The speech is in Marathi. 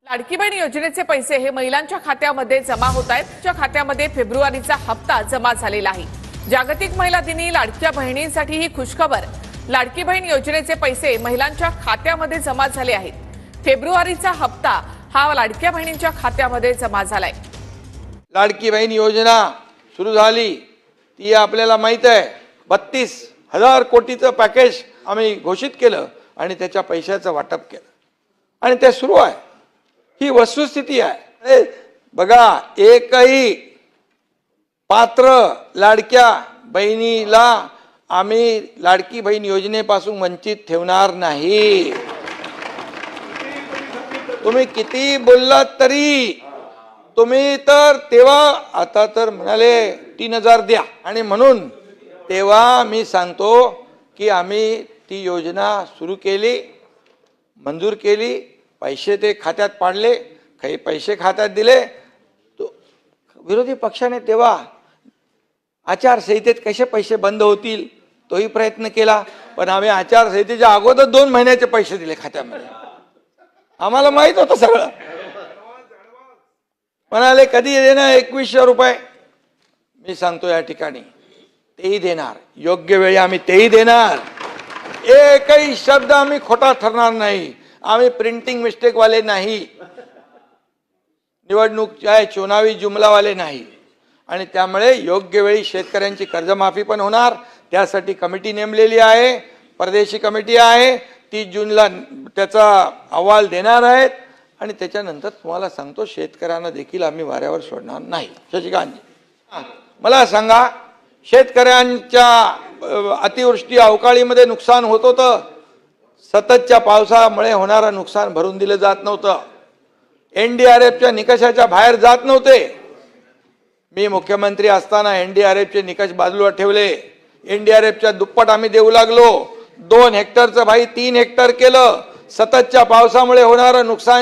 लाडकी बहीण योजनेचे पैसे हे महिलांच्या खात्यामध्ये जमा होत आहेत। त्या खात्यामध्ये फेब्रुवारीचा हप्ता जमा झालेला आहे। जागतिक महिला दिनी लाडक्या बहिणींसाठी ही खुशखबर। लाडकी बहीण योजनेचे पैसे महिलांच्या खात्यामध्ये जमा झाले आहेत। फेब्रुवारीचा हप्ता हा लाडक्या बहिणींच्या खात्यामध्ये जमा झालाय। लाडकी बहीण योजना सुरू झाली ती आपल्याला माहित आहे। 32,000 कोटीचं पॅकेज आम्ही घोषित केलं आणि त्याच्या पैशाचं वाटप केलं आणि ते सुरू आहे। ही वस्तुस्थिती आहे। बघा, एकही पात्र लाडक्या बहिणीला आम्ही लाडकी बहीण योजनेपासून वंचित ठेवणार नाही। तुम्ही किती बोललात तरी तुम्ही तर तेव्हा आता तर म्हणाले 3,000 द्या आणि म्हणून तेव्हा मी सांगतो की आम्ही ती योजना सुरू केली, मंजूर केली, पैसे ते खात्यात पाडले, काही पैसे खात्यात दिले। तो विरोधी पक्षाने तेव्हा आचारसंहितेत कसे पैसे बंद होतील तोही प्रयत्न केला, पण आम्ही आचारसंहितेच्या अगोदर 2 महिन्याचे पैसे दिले खात्यामध्ये। आम्हाला माहित होतं सगळं। म्हणाले कधी देणार 2100 रुपये। मी सांगतो या ठिकाणी तेही देणार, योग्य वेळी आम्ही तेही देणार। एकही शब्द आम्ही खोटा ठरणार नाही। आम्ही प्रिंटिंग मिस्टेक वाले नाही, निवडणूक चुनावी जुमला वाले नाही आणि त्यामुळे योग्य वेळी शेतकऱ्यांची कर्जमाफी पण होणार। त्यासाठी कमिटी नेमलेली आहे, परदेशी कमिटी आहे। 30 जूनला त्याचा अहवाल देणार आहेत आणि त्याच्यानंतर तुम्हाला सांगतो शेतकऱ्यांना देखील आम्ही वाऱ्यावर सोडणार नाही। शशिकांतजी, मला सांगा, शेतकऱ्यांच्या अतिवृष्टी अवकाळीमध्ये नुकसान होत होतं, सततच्या पावसामुळे होणारं नुकसान भरून दिलं जात नव्हतं, एनडीआरएफच्या निकषाच्या बाहेर जात नव्हते। मी मुख्यमंत्री असताना एनडीआरएफचे निकष बाजूला ठेवले, एनडीआरएफच्या दुप्पट आम्ही देऊ लागलो। 2 हेक्टरचं भाई 3 हेक्टर केलं। सततच्या पावसामुळे होणारं नुकसान